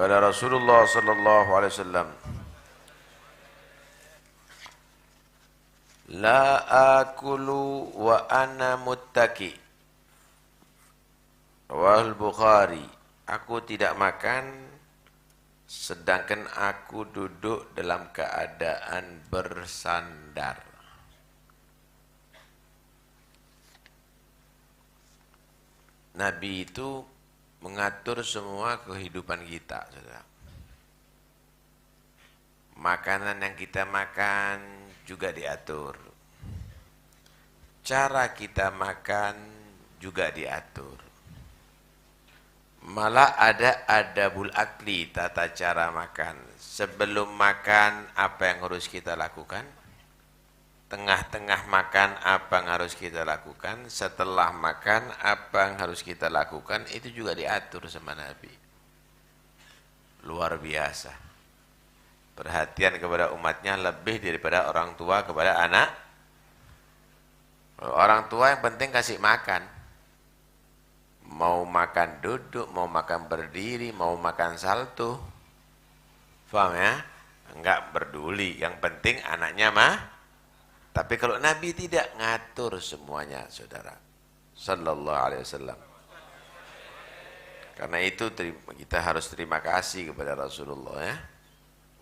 Kata Rasulullah sallallahu alaihi wasallam, la akulu wa ana muttaki. Rawahul Bukhari. Aku tidak makan sedangkan aku duduk dalam keadaan bersandar. Nabi itu mengatur semua kehidupan kita, saudara. Makanan yang kita makan juga diatur. Cara kita makan juga diatur. Malah ada adabul akli, tata cara makan. Sebelum makan, apa yang harus kita lakukan? Tengah-tengah makan, apa yang harus kita lakukan? Setelah makan, apa yang harus kita lakukan? Itu juga diatur sama Nabi. Luar biasa. Perhatian kepada umatnya lebih daripada orang tua kepada anak. Orang tua yang penting kasih makan. Mau makan duduk, mau makan berdiri, mau makan salto. Paham ya? Enggak peduli, yang penting anaknya mah. Tapi kalau Nabi tidak ngatur semuanya, saudara. Sallallahu alaihi wasallam. Karena itu kita harus terima kasih kepada Rasulullah ya.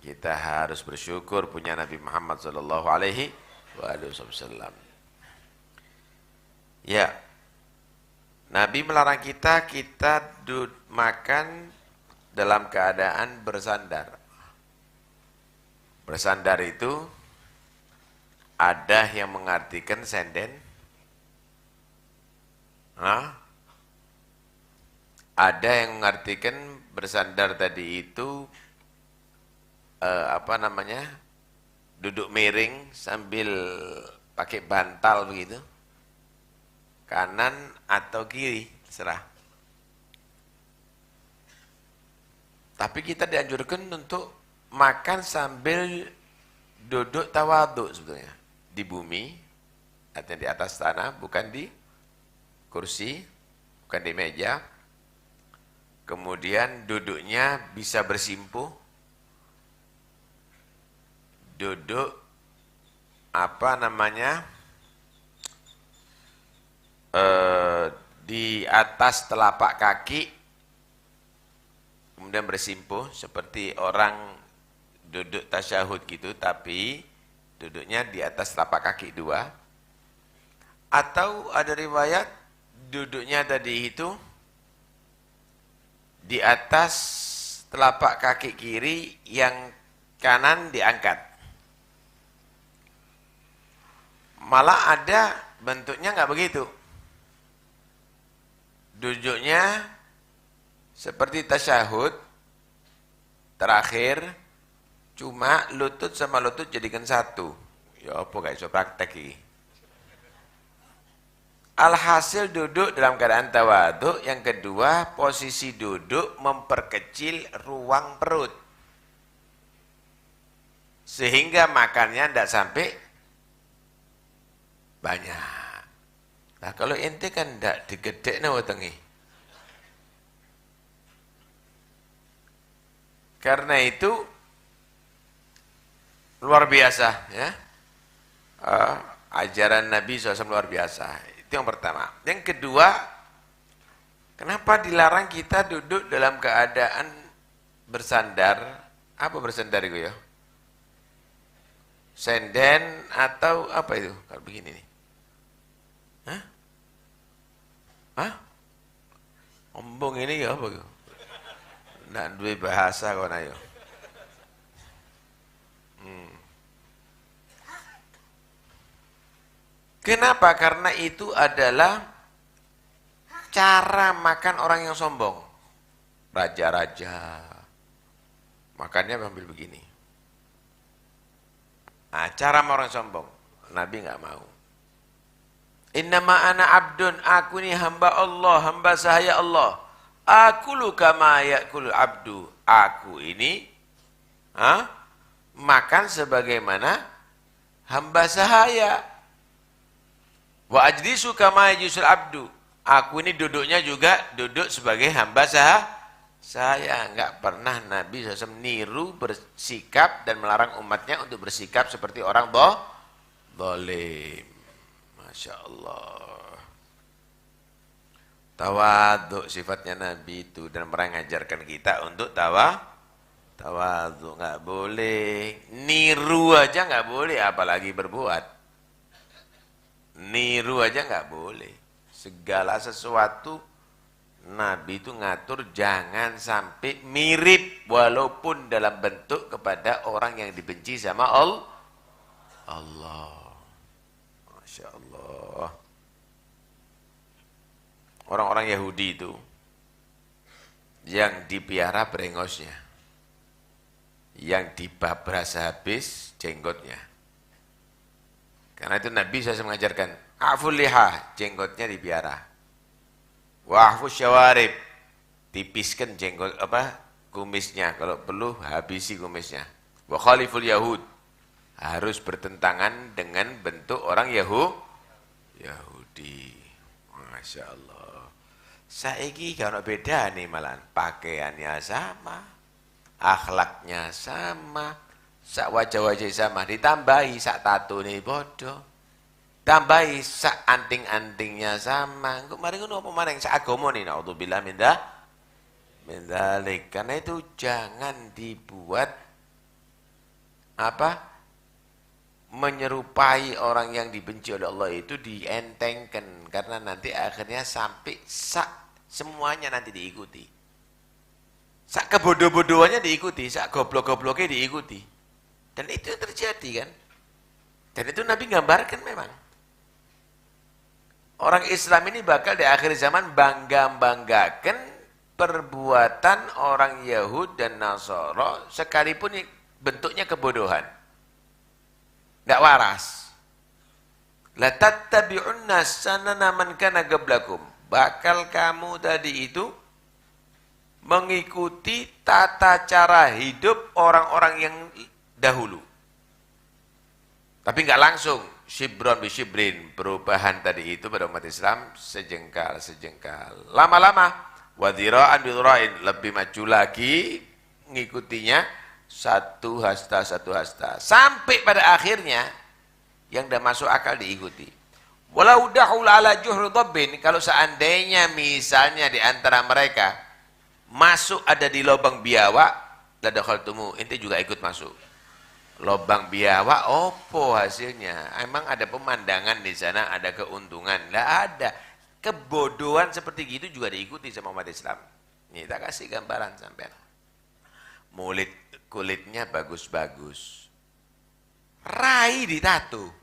Kita harus bersyukur punya Nabi Muhammad sallallahu alaihi wasallam. Ya. Nabi melarang kita makan dalam keadaan bersandar. Bersandar itu ada yang mengartikan senden. Ada yang mengartikan bersandar tadi itu duduk miring sambil pakai bantal begitu. Kanan atau kiri, terserah. Tapi kita dianjurkan untuk makan sambil duduk tawadhu sebetulnya. Di bumi, artinya di atas tanah, bukan di kursi, bukan di meja. Kemudian duduknya bisa bersimpuh. Duduk, di atas telapak kaki, kemudian bersimpuh seperti orang duduk tasyahud gitu, tapi duduknya di atas telapak kaki dua. Atau ada riwayat duduknya tadi itu di atas telapak kaki kiri, yang kanan diangkat. Malah ada bentuknya nggak begitu. Duduknya seperti tasyahud terakhir, cuma lutut sama lutut jadikan satu. Ya apa gak iso praktek ini. Alhasil duduk dalam keadaan tawadhu. Yang kedua, posisi duduk memperkecil ruang perut. Sehingga makannya tidak sampai banyak. Nah kalau ente kan tidak digedeknya wetengi. Karena itu luar biasa ya. Ajaran Nabi SAW luar biasa. Itu yang pertama. Yang kedua, kenapa dilarang kita duduk dalam keadaan bersandar? Apa bersandar itu ya? Senden atau apa itu? Kalau begini nih. Ombong ini ya apa itu? Nggak duwe bahasa kok ayo. Kenapa? Karena itu adalah cara makan orang yang sombong. Raja-raja makannya ambil begini. Nah, cara orang sombong. Nabi nggak mau. Innama ana abdun, aku ini hamba Allah, hamba sahaya Allah. Akulu kama yakulu abdu. Aku ini makan sebagaimana hamba sahaya. Wa ajlisu kama yajlisul abdu. Aku ini duduknya juga duduk sebagai hamba Saya nggak pernah Nabi SAW niru bersikap dan melarang umatnya untuk bersikap seperti orang zalim. Masya Allah. Tawadhu sifatnya Nabi itu dan pernah ngajarkan kita untuk tawadhu. Nggak boleh. Niru aja nggak boleh, apalagi berbuat. Niru aja nggak boleh. Segala sesuatu Nabi itu ngatur jangan sampai mirip walaupun dalam bentuk kepada orang yang dibenci sama Allah. Masya Allah. Orang-orang Yahudi itu yang dipiara brengosnya, yang dibabras habis jenggotnya. Karena itu Nabi saya mengajarkan, aful liha, jenggotnya dipiara. Wahfus syawarib, tipiskan jenggot kumisnya, kalau perlu habisi kumisnya. Wa khaliful yahud, harus bertentangan dengan bentuk orang Yahudi. Masya Allah. Saiki kalau beda nih malah pakaiannya sama, akhlaknya sama, sak wajah-wajah sama, ditambahi sak tato nih bodoh. Tambahi sak anting-antingnya sama. Kemarin ngono apa maring sak agama nih naudzubillah min dzalik. Karena itu jangan dibuat menyerupai orang yang dibenci oleh Allah itu dientengkan karena nanti akhirnya sampai semuanya nanti diikuti. Sak kebodoh-bodohannya diikuti, sak goblok-gobloknya diikuti. Dan itu yang terjadi kan. Dan itu Nabi gambarkan memang. Orang Islam ini bakal di akhir zaman bangga-banggakan perbuatan orang Yahud dan Nasara sekalipun bentuknya kebodohan. Tidak waras. La tattabi'unna sanana man kana qablakum. Bakal kamu tadi itu mengikuti tata cara hidup orang-orang yang dahulu. Tapi enggak langsung. Shibron bi shibrin, perubahan tadi itu pada umat Islam sejengkal. Lama-lama wadhira'an bi dhira'in, lebih maju lagi ngikutinya satu hasta sampai pada akhirnya yang udah masuk akal diikuti. Walau dahul ala juhri dhabbin, kalau seandainya misalnya di antara mereka masuk ada di lubang biawak, la dakhaltumu, ente juga ikut masuk. Lobang biawak, opo hasilnya? Emang ada pemandangan di sana, ada keuntungan? Nggak ada. Kebodohan seperti gitu juga diikuti sama umat Islam. Ini kita kasih gambaran sampai. Kulitnya bagus-bagus. Rai ditato.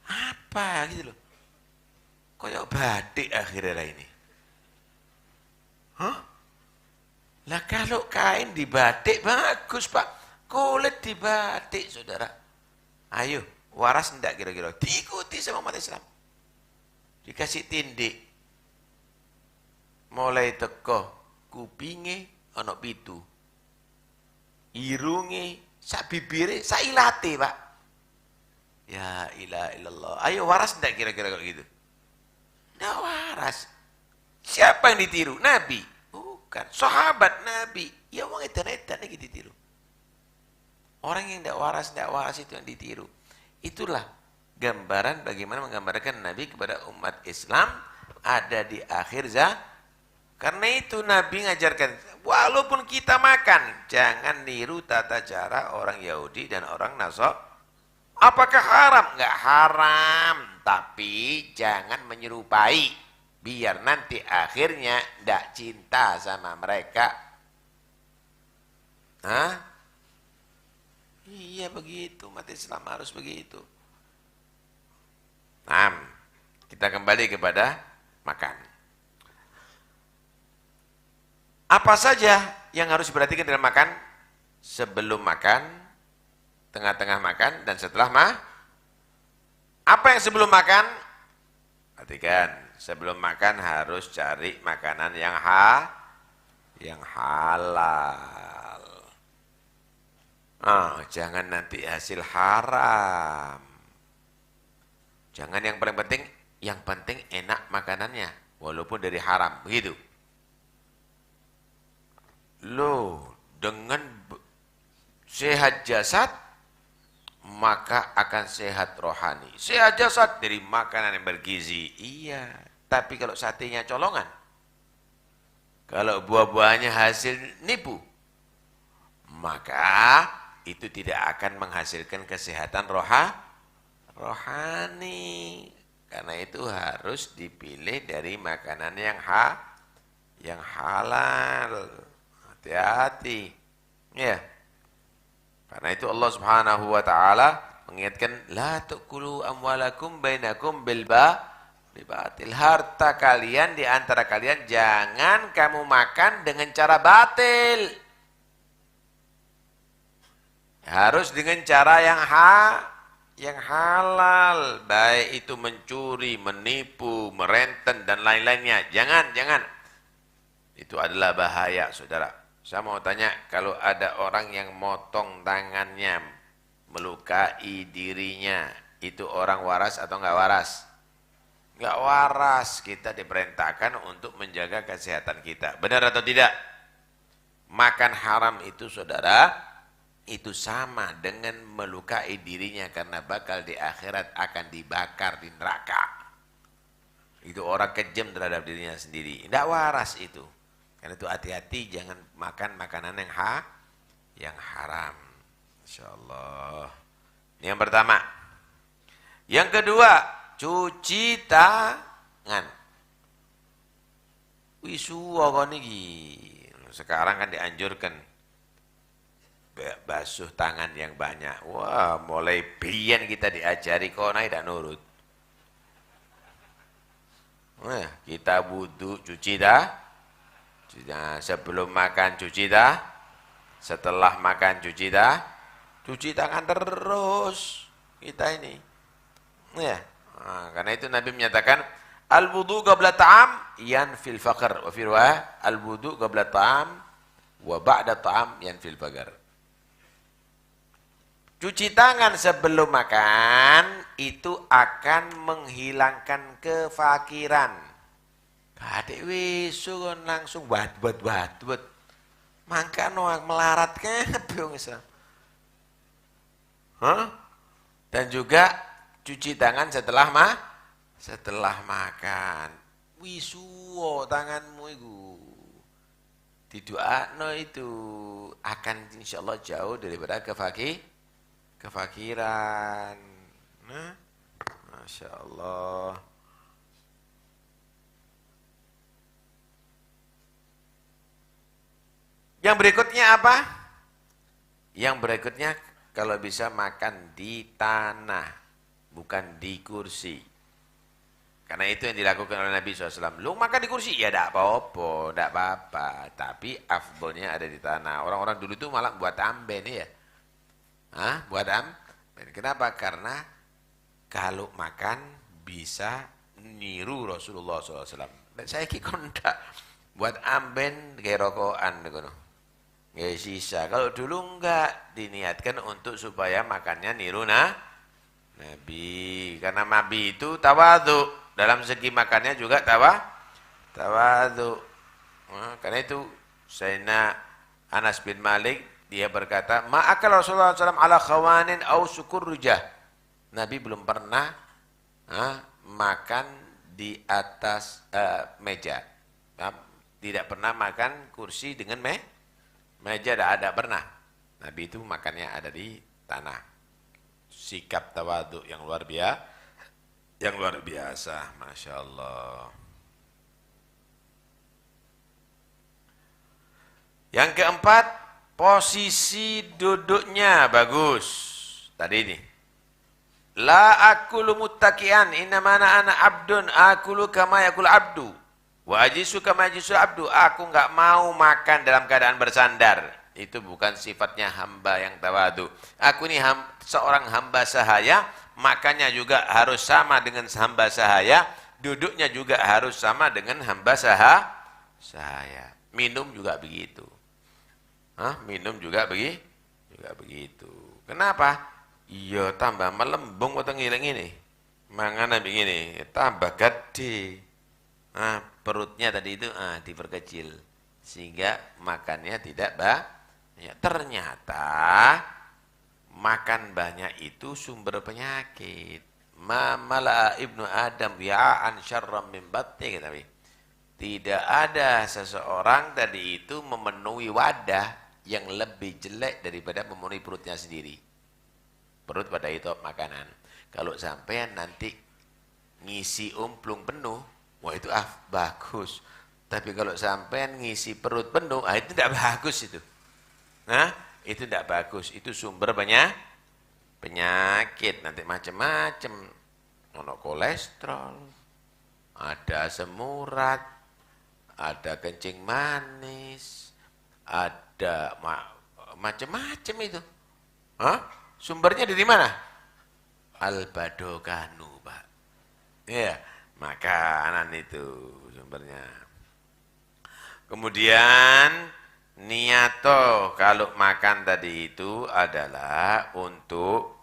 Apa gitu loh. Kayak batik akhirnya ini. Hah? Lah kalau kain dibatik bagus Pak. Kulit dibatik, saudara. Ayo, waras enggak kira-kira? Diikuti sama umat Islam. Dikasih tindik. Mulai teko kupinge ana pitu. Irunge sak bibire sak ilate, Pak. Ya ilaha illallah. Ayo waras enggak kira-kira kalau gitu? Enggak waras. Siapa yang ditiru? Nabi. Bukan. Sahabat Nabi. Ya wong edan-edan iki ditiru. Orang yang tidak waras itu yang ditiru. Itulah gambaran bagaimana menggambarkan Nabi kepada umat Islam ada di akhir zaman. Karena itu Nabi ngajarkan, walaupun kita makan, jangan niru tata cara orang Yahudi dan orang Nasrani. Apakah haram? Enggak haram, tapi jangan menyerupai. Biar nanti akhirnya tidak cinta sama mereka. Hah? Iya begitu, umat Islam harus begitu. Nah, kita kembali kepada makan. Apa saja yang harus diperhatikan dalam makan? Sebelum makan, tengah-tengah makan, dan setelah Apa yang sebelum makan? Perhatikan, sebelum makan harus cari makanan yang halal. Jangan nanti hasil haram. Jangan yang penting enak makanannya, walaupun dari haram, begitu. Loh, dengan sehat jasad, maka akan sehat rohani. Sehat jasad dari makanan yang bergizi. Iya, tapi kalau satenya colongan, kalau buah-buahnya hasil nipu, maka itu tidak akan menghasilkan kesehatan rohani. Karena itu harus dipilih dari makanan yang halal. Hati-hati. Ya. Karena itu Allah Subhanahu wa taala mengingatkan la tu'kulu amwalakum bainakum bil batil. Harta kalian di antara kalian jangan kamu makan dengan cara batil. Harus dengan cara yang halal, baik itu mencuri, menipu, merenten dan lain-lainnya. Jangan. Itu adalah bahaya, Saudara. Saya mau tanya, kalau ada orang yang motong tangannya, melukai dirinya, itu orang waras atau enggak waras? Enggak waras. Kita diperintahkan untuk menjaga kesehatan kita. Benar atau tidak? Makan haram itu, Saudara, itu sama dengan melukai dirinya karena bakal di akhirat akan dibakar di neraka. Itu orang kejam terhadap dirinya sendiri. Tidak waras itu. Karena itu hati-hati jangan makan makanan yang haram. Insyaallah. Ini yang pertama. Yang kedua, cuci tangan. Wisuwa kon iki. Sekarang kan dianjurkan basuh tangan yang banyak. Wah, mulai biyen kita diajari kok naik tidak nurut. Nah, kita wudu cuci dah. Nah, sebelum makan cuci dah. Setelah makan cuci dah. Cuci tangan terus kita ini. Ya. Nah, karena itu Nabi menyatakan al-wudu qabla ta'am yanfil faqr wa fi riwayah al-wudu qabla ta'am wa ba'da ta'am yanfil faqr. Cuci tangan sebelum makan itu akan menghilangkan kefakiran. Kadek wisu kan langsung buat. Mangka noak melarat kabeh wong Islam. Dan juga cuci tangan setelah makan. Wisuwo tanganmu itu. Didoakno itu akan insyaallah jauh daripada kefakiran. Nah, Masya Allah. Yang berikutnya apa? Yang berikutnya kalau bisa makan di tanah, bukan di kursi. Karena itu yang dilakukan oleh Nabi SAW. Lu makan di kursi? Ya tidak apa-apa. Tapi afdolnya ada di tanah. Orang-orang dulu itu malah buat amben ya. Buat amben. Kenapa? Karena kalau makan bisa niru Rasulullah SAW. Dan saya kontak buat amben kayak rokokan gitu. Nggak sisa. Kalau dulu enggak diniatkan untuk supaya makannya niru Nabi. Karena Nabi itu tawadhu. Dalam segi makannya juga tawadhu. Karena itu Sayyidina Anas bin Malik dia berkata, ma'akal Rasulullah SAW ala khawanin au syukur rujah. Nabi belum pernah makan di atas meja. Tidak pernah makan kursi dengan meja ada pernah. Nabi itu makannya ada di tanah. Sikap tawadhu yang luar biasa, Masya Allah. Yang keempat, posisi duduknya bagus. Tadi ini. La akulu muttakian, innama ana abdun akulu kama yakul abdu. Wa ajisu kama ajisu abdu. Aku enggak mau makan dalam keadaan bersandar. Itu bukan sifatnya hamba yang tawadu. Aku ini seorang hamba sahaya, makannya juga harus sama dengan hamba sahaya, duduknya juga harus sama dengan hamba sahaya. Minum juga begitu. Minum juga begitu. Kenapa? Iya tambah melembung atau ngiling ini. Mangan begini, tambah gede. Perutnya tadi itu diperkecil. sehingga makannya tidak banyak. Ternyata makan banyak itu sumber penyakit. Ma mala ibnu Adam wi'an syarram min batni, kata Nabi. Tidak ada seseorang tadi itu memenuhi wadah yang lebih jelek daripada memenuhi perutnya sendiri. Perut pada itu makanan. Kalau sampean nanti ngisi umplung penuh, wah itu bagus. Tapi kalau sampean ngisi perut penuh, itu tidak bagus itu. Nah, itu tidak bagus. Itu sumber penyakit. Nanti macam-macam. Ono kolesterol, ada asam urat, ada kencing manis, ada macam-macam itu. Hah? Sumbernya dari mana? Al-badoganu, Pak. Iya, makanan itu sumbernya. Kemudian niato kalau makan tadi itu adalah untuk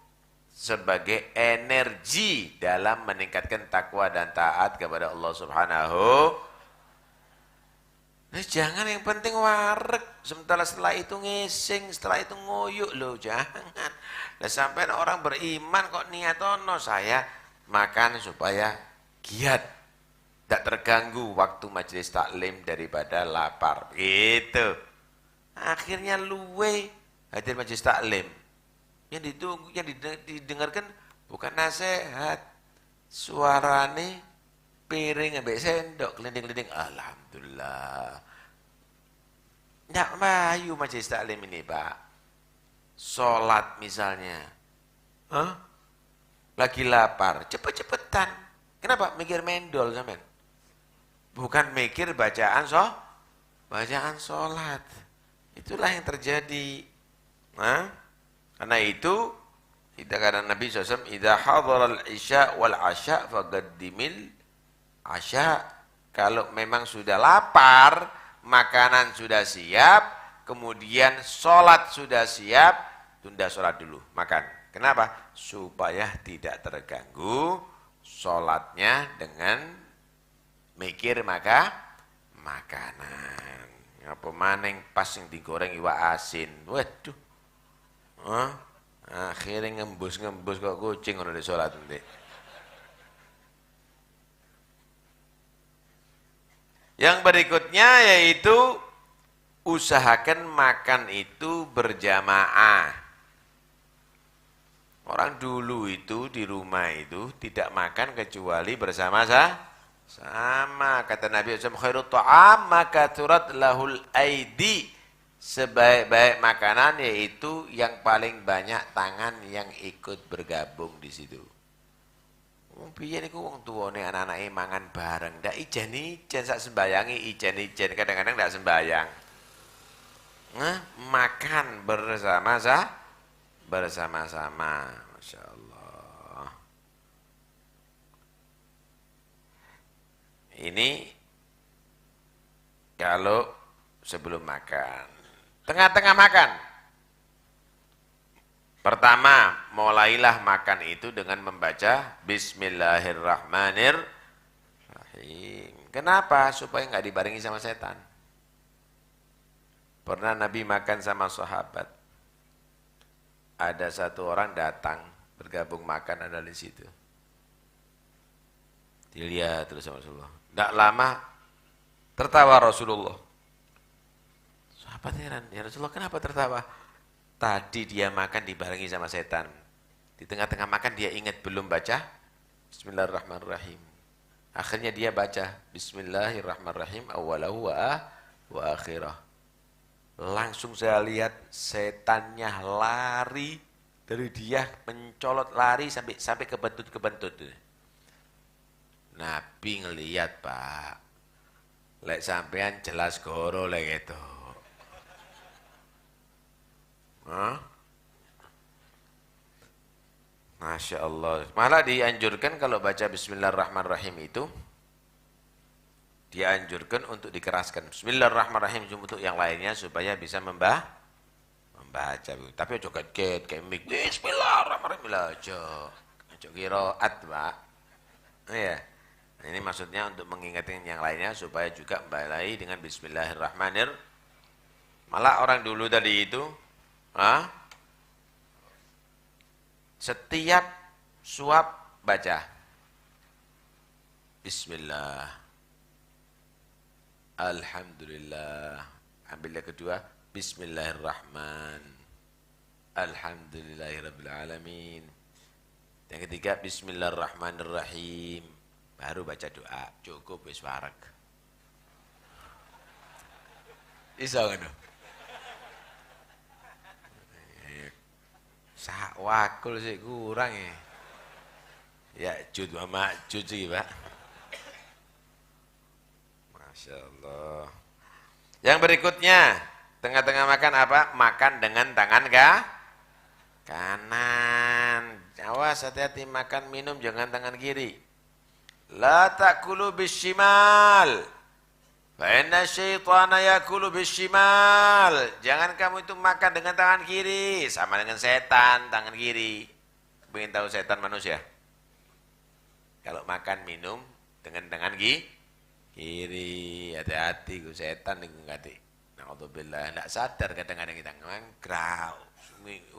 sebagai energi dalam meningkatkan takwa dan taat kepada Allah Subhanahu. Nah, jangan yang penting wareg, sementara setelah itu ngising, setelah itu ngoyuk loh, jangan. Nah, sampai orang beriman kok niatono saya makan supaya giat, tidak terganggu waktu majelis taklim daripada lapar, gitu. Akhirnya luwe hadir majelis taklim. Yang ditunggu, yang didengarkan bukan nasihat, suarane piring ambek sendok kelinding-kelinding. Alhamdulillah. Nggak mayu majelis taklim ini, Pak. Sholat misalnya, lagi lapar, cepet-cepetan. Kenapa? Mikir mendol sampean. Bukan mikir bacaan sholat. Itulah yang terjadi. Karena itu kita kata Nabi SAW, idza hadaral isya wal asya faqaddimil asya. Kalau memang sudah lapar, makanan sudah siap, kemudian sholat sudah siap, tunda sholat dulu, makan. Kenapa? Supaya tidak terganggu sholatnya dengan mikir makanan. Apa maning pas yang digoreng iwak asin. Waduh. Akhirnya ngembus kok kucing udah di sholat nanti. Yang berikutnya yaitu usahakan makan itu berjamaah. Orang dulu itu di rumah itu tidak makan kecuali bersama-sama. Kata Nabi SAW, khairut ta'am maka turat lahul aidi. Sebaik-baik makanan yaitu yang paling banyak tangan yang ikut bergabung di situ. Biyen iku wong tuwane anak-anake mangan bareng, ndak ijen-ijen sak sembayangi ijen-ijen, kadang-kadang ndak sembayang. Makan bersama-sama. Masya Allah. Ini kalau sebelum makan. Tengah-tengah makan. Pertama, mulailah makan itu dengan membaca Bismillahirrahmanirrahim. Kenapa? Supaya nggak dibarengi sama setan. Pernah Nabi makan sama sahabat. Ada satu orang datang, bergabung makan ada di situ. Dilihat terus sama Rasulullah. Tidak lama, tertawa Rasulullah. Sahabat heran, ya Rasulullah kenapa tertawa? Tadi dia makan dibarengi sama setan. Di tengah-tengah makan dia ingat belum baca Bismillahirrahmanirrahim. Akhirnya dia baca Bismillahirrahmanirrahim awalahu wa akhirah. Langsung saya lihat setannya lari dari dia, mencolot lari sampai kebentut. Nabi ngelihat, Pak. Lek sampean jelas goro lek gitu. Masya Allah. Malah dianjurkan kalau baca Bismillahirrahmanirrahim itu, dianjurkan untuk dikeraskan. Bismillahirrahmanirrahim untuk yang lainnya supaya bisa membaca. Tapi ojo kaget kayak mik. Bismillahirrahmanirrahim aja. Ojo qiraat, Pak. Iya. Ini maksudnya untuk mengingatkan yang lainnya supaya juga mulai dengan Bismillahirrahmanirrahim. Malah orang dulu tadi itu, setiap suap baca Bismillah, Alhamdulillah. Ambil yang kedua, Bismillahirrahman, Alhamdulillahirrabbilalamin. Yang ketiga, Bismillahirrahmanirrahim. Baru baca doa, cukup wis wareg. Iso ngono. Sak wakul sih kurang ya. Ya jud mama jud sih Pak. Masya Allah. Yang berikutnya, tengah-tengah makan apa? Makan dengan tangan kanan. Awas, hati-hati makan minum jangan tangan kiri. La ta'kulu bishimal. Fa inna syaitana yakulu bishimal. Jangan kamu itu makan dengan tangan kiri, sama dengan setan tangan kiri. Pengen tahu setan manusia? Kalau makan minum dengan tangan kiri, hati-hati ku setan niku ngati. Naudzubillah, enggak sadar kadang-kadang kita ngangkrau.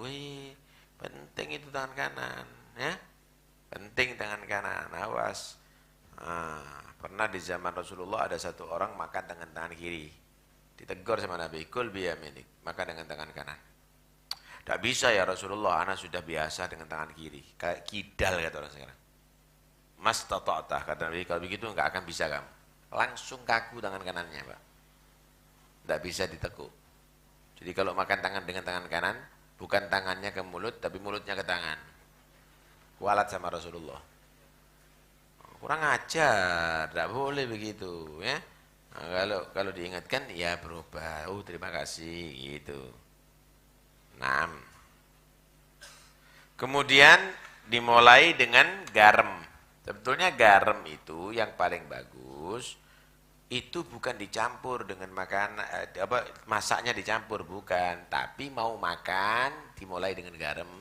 Wih, penting itu tangan kanan, ya. Penting tangan kanan, awas. Pernah di zaman Rasulullah ada satu orang makan dengan tangan kiri. Ditegur sama Nabi, kul biyaminik, makan dengan tangan kanan. Tak bisa ya Rasulullah, anak sudah biasa dengan tangan kiri. Kayak kidal kata orang sekarang. Mas tata'tah, kata Nabi, kalau begitu enggak akan bisa kamu. Langsung kaku tangan kanannya, Pak. Enggak bisa ditekuk. Jadi kalau makan tangan dengan tangan kanan, bukan tangannya ke mulut, tapi mulutnya ke tangan. Kualat sama Rasulullah. Kurang ajar, tidak boleh begitu, ya. Nah, kalau diingatkan, ya berubah. Oh, terima kasih, gitu. 6. Kemudian dimulai dengan garam. Sebetulnya garam itu yang paling bagus. Itu bukan dicampur dengan makanan, masaknya dicampur bukan, tapi mau makan dimulai dengan garam.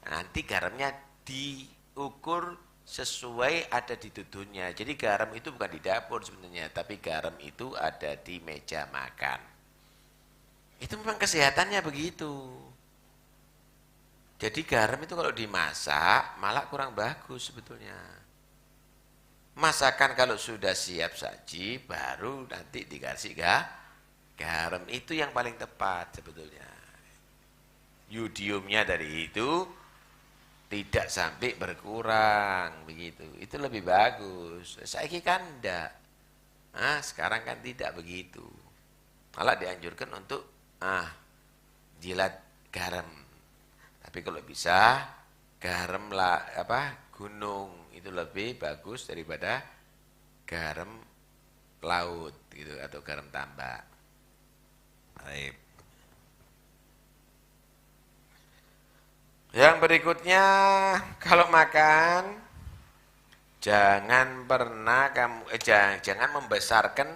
Nanti garamnya diukur sesuai ada di tutunnya. Jadi garam itu bukan di dapur sebenarnya, tapi garam itu ada di meja makan. Itu memang kesehatannya begitu. Jadi garam itu kalau dimasak malah kurang bagus sebetulnya. Masakan kalau sudah siap saji baru nanti dikasih garam, itu yang paling tepat sebetulnya. Yudiumnya dari itu tidak sampai berkurang begitu. Itu lebih bagus. Saiki kan enggak. Sekarang kan tidak begitu. Malah dianjurkan untuk jilat garam. Tapi kalau bisa garam gunung itu lebih bagus daripada garam laut gitu atau garam tambak. Baik. Yang berikutnya, kalau makan jangan pernah kamu jangan membesarkan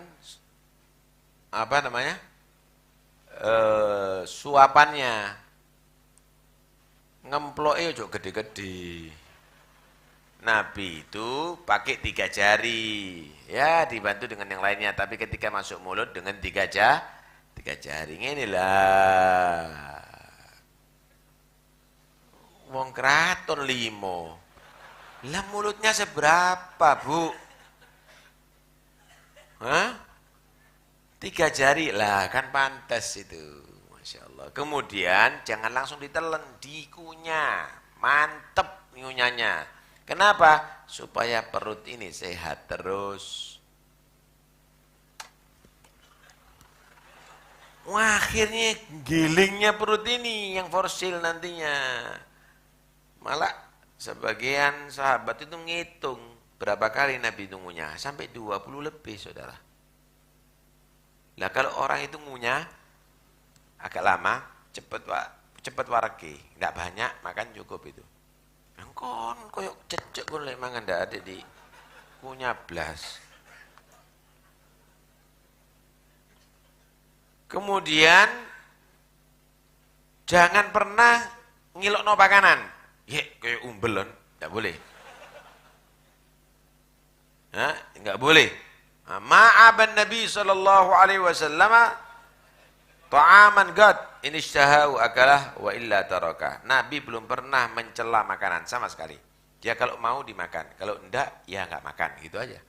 suapannya. Ngemploke ojo gede-gede. Nabi itu pakai 3 jari, ya dibantu dengan yang lainnya. Tapi ketika masuk mulut dengan 3 jari, inilah. Wong kraton 5. Lah mulutnya seberapa, Bu? 3 jari lah, kan pantas itu. Masya Allah. Kemudian jangan langsung ditelen, dikunyah. Mantep ngunyahnya. Kenapa? Supaya perut ini sehat terus. Wah, akhirnya gilingnya perut ini yang forsil nantinya. Malah sebagian sahabat itu ngitung berapa kali Nabi itu ngunyah, sampai 20 lebih, saudara. Lah kalau orang itu ngunyah agak lama, cepet waregi, enggak banyak, makan cukup itu. Engkon koyok cecek kon lek mangan ndak ada di ngunyah blas. Kemudian jangan pernah ngilokno pakanan. Ya, kayak umbelon, enggak boleh. Enggak boleh. Ma'aban Nabi sallallahu alaihi wasallam ta'aman qad in ishtahahu akalah wa illa taraka. Nabi belum pernah mencela makanan sama sekali. Dia kalau mau dimakan, kalau enggak ya enggak makan, gitu aja.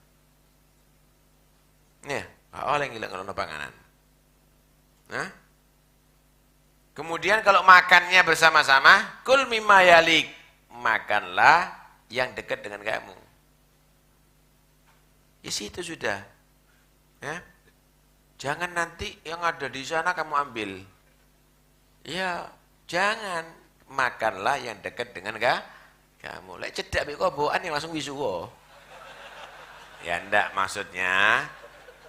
Ya, oleh ngilang kalau panganan. Nah. Kemudian kalau makannya bersama-sama, kul mimma yalik, makanlah yang dekat dengan kamu. Ya situ sudah. Ya. Jangan nanti yang ada di sana kamu ambil. Ya, jangan. Makanlah yang dekat dengan kamu. Lek cedak mek kobokan yang langsung wisuwa. Ya ndak, maksudnya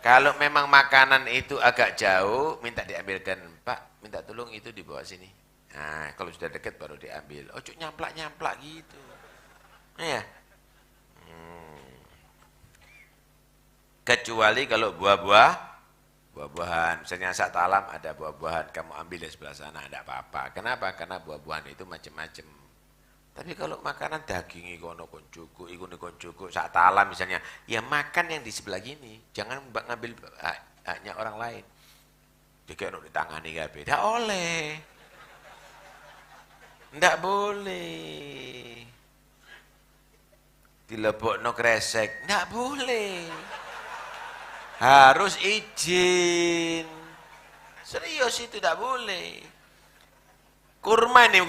kalau memang makanan itu agak jauh, minta diambilkan, Pak, minta tolong itu dibawa sini. Nah, kalau sudah dekat baru diambil. Ojo nyamplak-nyamplak gitu. Ya. Kecuali kalau buah-buahan, misalnya saat alam ada buah-buahan, kamu ambil di sebelah sana, tidak apa-apa. Kenapa? Karena buah-buahan itu macam-macam. Tapi kalau makanan daging ikono koncuku, ikono koncuku, saat alam misalnya, ya makan yang di sebelah gini, jangan ngambil haknya orang lain. Jika di tangani kabeh, tidak oleh, tidak boleh. Dilebokno kresek, tidak boleh. Harus izin. Serius itu tidak boleh. Kurma ini,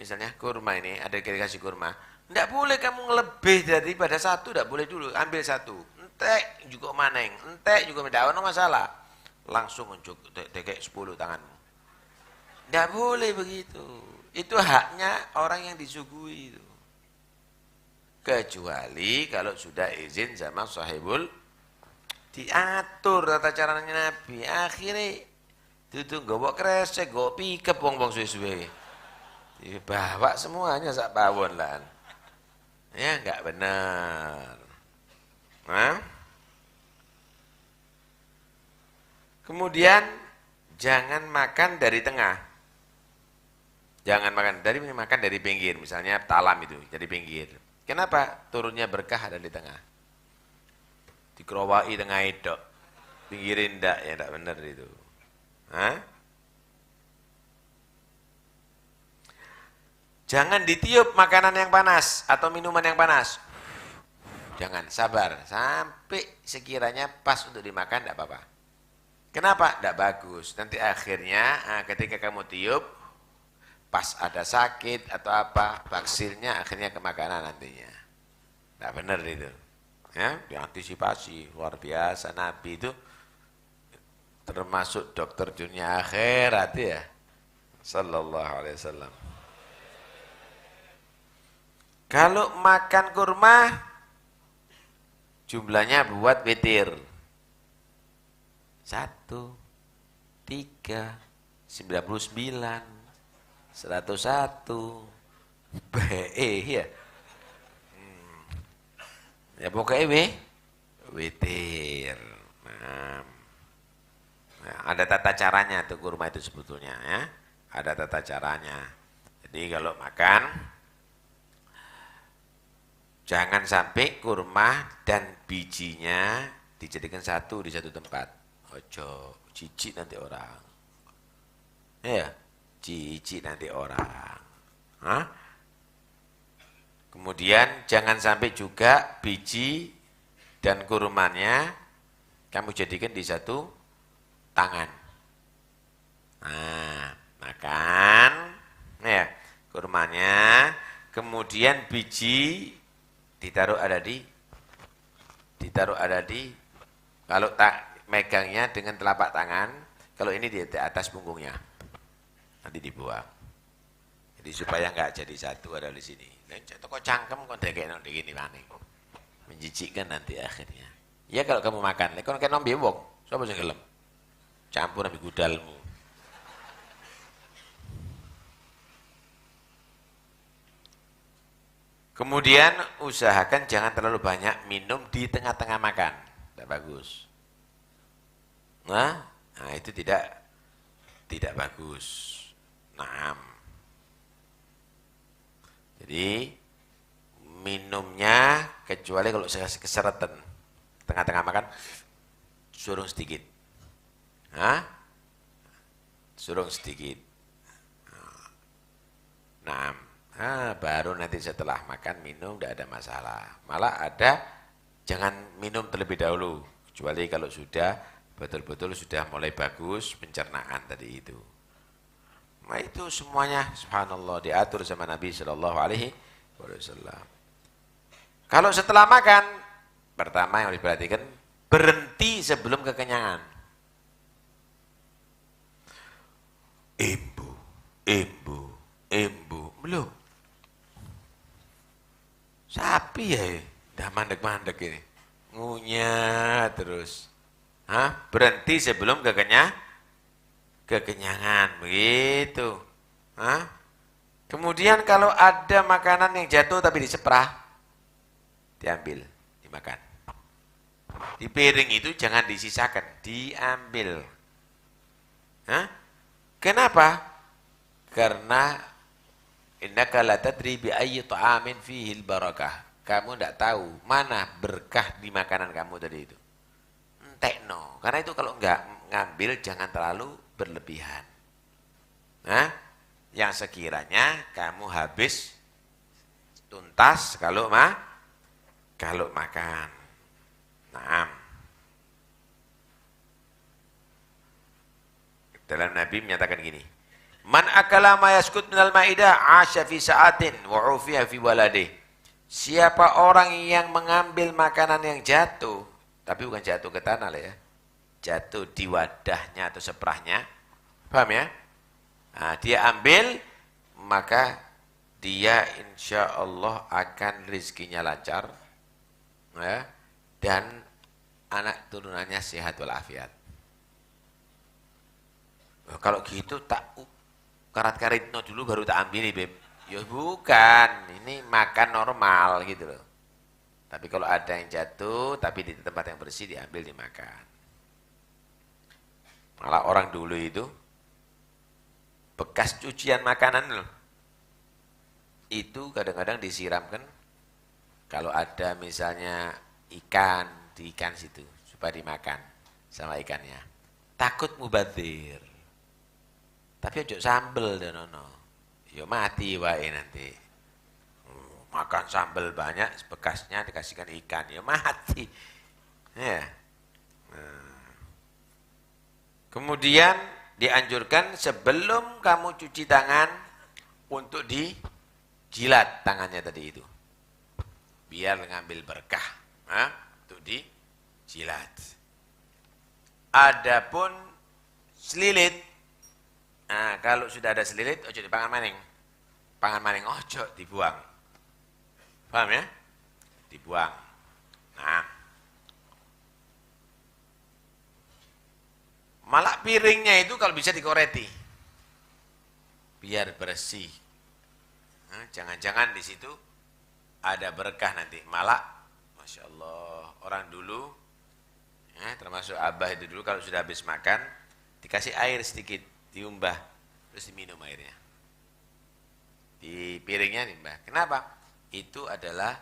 misalnya kurma ini, ada dikasih kurma. Tidak boleh kamu lebih daripada satu, tidak boleh dulu. Ambil satu. Entek juga maneng, entek juga tidak ada masalah. Langsung unjuk, kayak 10 tanganmu. Tidak boleh begitu. Itu haknya orang yang disuguhi itu. Kecuali kalau sudah izin sama sahibul, diatur tata caranya Nabi. Akhirnya itu gawa kresek, gawa pikep bong-bong suwe-suwe. Dibawa semuanya sak pawon lah. Ya enggak benar. Nah. Kemudian jangan makan dari tengah. Jangan makan dari pinggir, misalnya talam itu, dari pinggir. Kenapa? Turunnya berkah ada di tengah. Dikerowai tengah itu, pinggirin ndak, ya ndak benar itu. Hah? Jangan ditiup makanan yang panas atau minuman yang panas. Jangan, sabar sampai sekiranya pas untuk dimakan, ndak apa-apa. Kenapa? Ndak bagus. Nanti akhirnya ketika kamu tiup, pas ada sakit atau apa, baksilnya akhirnya ke makanan nantinya. Ndak benar itu. Ya, diantisipasi luar biasa. Nabi itu termasuk dokter dunia akhirat ya, sallallahu alaihi wasallam. Kalau makan kurma jumlahnya buat witir 1, 3, 99, 101, BE ya. Ya pokoknya witir. Nah, ada tata caranya tuh kurma itu sebetulnya ya. Ada tata caranya. Jadi kalau makan jangan sampai kurma dan bijinya dijadikan satu di satu tempat. Ojo, cicik nanti orang. Ya, cicik nanti orang. Hah? Kemudian jangan sampai juga biji dan kurmanya kamu jadikan di satu tangan. Nah, makan ya, kurmanya, kemudian biji ditaruh ada di kalau tak megangnya dengan telapak tangan, kalau ini di atas punggungnya. Nanti dibuang. Jadi supaya enggak jadi satu ada di sini. Kok cangkem kok dekekno begini maning. Menjijikkan nanti akhirnya. Ya kalau kamu makan, lek kon kena nembe wong, sapa sing gelem? Campur ambil gudalmu. Kemudian usahakan jangan terlalu banyak minum di tengah-tengah makan. Tidak bagus. Nah itu tidak bagus. Jadi minumnya kecuali kalau saya keseretan. Tengah-tengah makan, surung sedikit. Surung sedikit. Nah, baru nanti setelah makan minum tidak ada masalah. Malah ada jangan minum terlebih dahulu, kecuali kalau sudah betul-betul sudah mulai bagus pencernaan tadi itu. Nah itu semuanya subhanallah diatur sama Nabi Shallallahu Alaihi Wasallam. Kalau setelah makan, pertama yang harus diperhatikan berhenti sebelum kekenyangan. Embu, belum. Sapi ya, dah mandek-mandek ini, ngunyah terus. Berhenti sebelum kekenyangan, begitu. Kemudian kalau ada makanan yang jatuh tapi diseprah, diambil, dimakan. Di piring itu jangan disisakan, diambil. Kenapa? Karena innaka la tadri bi ayyi ta'amin fihi barakah. Kamu tidak tahu mana berkah di makanan kamu tadi itu. Entekno. Karena itu kalau enggak ngambil jangan terlalu berlebihan. Yang sekiranya kamu habis tuntas kalau makan. Naam. Dalam Nabi menyatakan gini, man akala ma yaskut minal ma'idah asya fi sa'atin wa ufiya fi waladih. Siapa orang yang mengambil makanan yang jatuh, tapi bukan jatuh ke tanah lah ya, jatuh di wadahnya atau seprahnya, paham ya? Dia ambil, maka dia insya Allah akan rizkinya lancar, ya, dan anak turunannya sehat walafiat. Kalau gitu tak karat-karitno dulu baru tak ambil Beb. Ya bukan, ini makan normal gitu loh. Tapi kalau ada yang jatuh tapi di tempat yang bersih diambil dimakan. Malah orang dulu itu bekas cucian makanan loh. Itu kadang-kadang disiramkan kalau ada misalnya ikan di ikan situ supaya dimakan sama ikannya. Takut mubadzir. Tapi ojo sambel denono. Ya mati wae nanti. Makan sambel banyak, bekasnya dikasihkan ikan, ya mati. Ya. Kemudian dianjurkan sebelum kamu cuci tangan untuk dijilat tangannya tadi itu. Biar ngambil berkah, untuk dijilat. Adapun selilit, kalau sudah ada selilit, ojo dipangan maning. Pangan maning, ojo dibuang. Paham ya? Dibuang. Nah. Malah piringnya itu kalau bisa dikoreti. Biar bersih. Jangan-jangan di situ ada berkah nanti. Malah, Masya Allah, orang dulu, termasuk abah itu dulu kalau sudah habis makan, dikasih air sedikit, diumbah, terus diminum airnya. Di piringnya diumbah. Kenapa? Itu adalah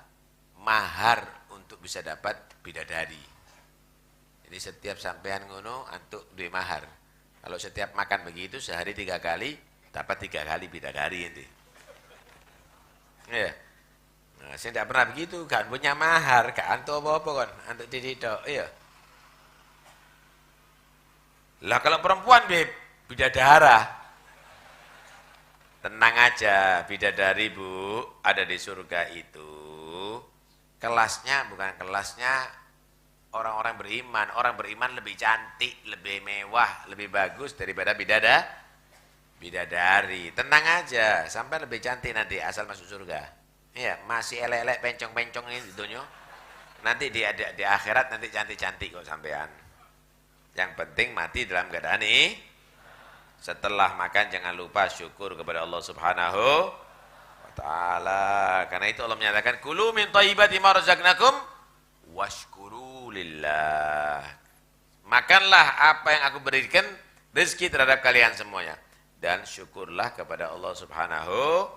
mahar untuk bisa dapat bidadari. Jadi setiap sampean ngono antuk duwe mahar. Kalau setiap makan begitu sehari 3 kali, dapat 3 kali bidadari nanti. Ya. Nah, saya tidak pernah begitu, gak punya mahar, gak antuk apa-apa kan, antuk titik tok, iya. Lah kalau perempuan bidadara, tenang aja, bidadari Bu, ada di surga itu. Kelasnya bukan kelasnya orang-orang beriman. Orang beriman lebih cantik, lebih mewah, lebih bagus daripada bidadari. Tenang aja, sampai lebih cantik nanti asal masuk surga. Iya, masih elek-elek pencong-pencong ini di dunia. Nanti di akhirat nanti cantik-cantik kok sampean. Yang penting mati dalam keadaan ini. Setelah makan jangan lupa syukur kepada Allah Subhanahu wa taala. Karena itu Allah menyatakan kulu min thayyibati ma razaqnakum washkuru lillah. Makanlah apa yang aku berikan rezeki terhadap kalian semuanya dan syukurlah kepada Allah Subhanahu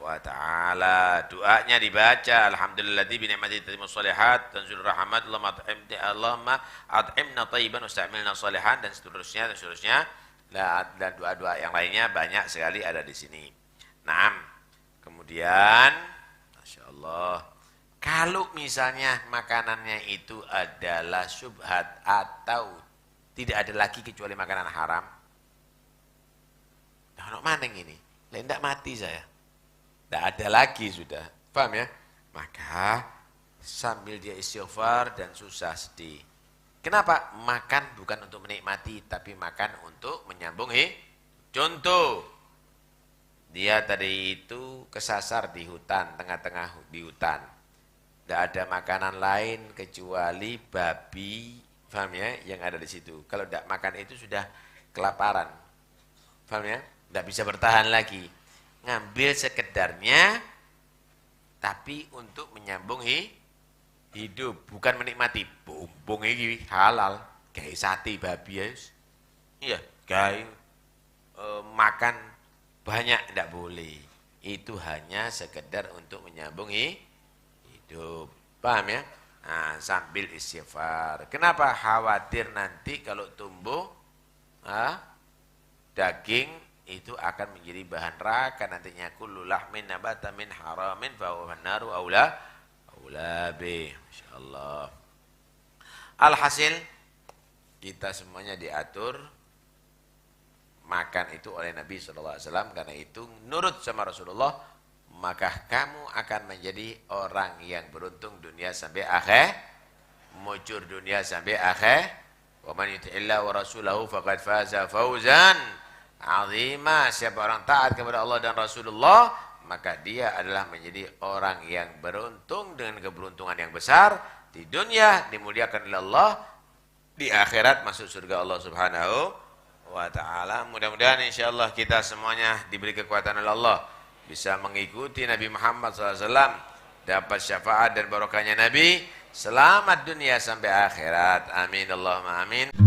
wa ta'ala. Doanya dibaca, alhamdulilladzi bi ni'matihi tatimmus shalihat, tanzilur rahmat, Allahumma at'imna thayyiban wasta'milna shalihan, dan seterusnya dan seterusnya. Dan doa-doa yang lainnya banyak sekali ada di sini. Naam. Kemudian Masya Allah, kalau misalnya makanannya itu adalah syubhat atau tidak ada lagi kecuali makanan haram, nah, mana ini? Tidak mati saya. Tidak ada lagi sudah. Paham ya? Maka sambil dia istighfar dan susah sedih. Kenapa? Makan bukan untuk menikmati, tapi makan untuk menyambung Contoh, dia tadi itu kesasar di hutan, tengah-tengah di hutan. Tidak ada makanan lain kecuali babi, paham ya, yang ada di situ. Kalau tidak makan itu sudah kelaparan, paham ya? Tidak bisa bertahan lagi. Ngambil sekedarnya, tapi untuk menyambung hidup, bukan menikmati. Bumbung ini halal, kayak sate babi ya. Iya, kayak makan banyak tidak boleh. Itu hanya sekedar untuk menyambung hidup. Paham ya? Nah, sambil istighfar. Kenapa? Khawatir nanti kalau tumbuh daging itu akan menjadi bahan neraka nantinya. Kullu lahmin nabata min haramin fa huwa naru aula bih. Masyaallah. Alhasil kita semuanya diatur makan itu oleh Nabi sallallahu alaihi wasallam, karena itu nurut sama Rasulullah, maka kamu akan menjadi orang yang beruntung dunia sampai akhir, mujur dunia sampai akhir. Wa man yuti'illah wa rasulahu faqad faza fawzan azima. Siapa orang taat kepada Allah dan Rasulullah, maka dia adalah menjadi orang yang beruntung dengan keberuntungan yang besar di dunia, dimuliakan oleh Allah, di akhirat masuk surga Allah Subhanahu wa ta'ala. Mudah-mudahan insyaallah kita semuanya diberi kekuatan oleh Allah, bisa mengikuti Nabi Muhammad SAW, dapat syafaat dan barokahnya Nabi, selamat dunia sampai akhirat. Amin Allahumma amin.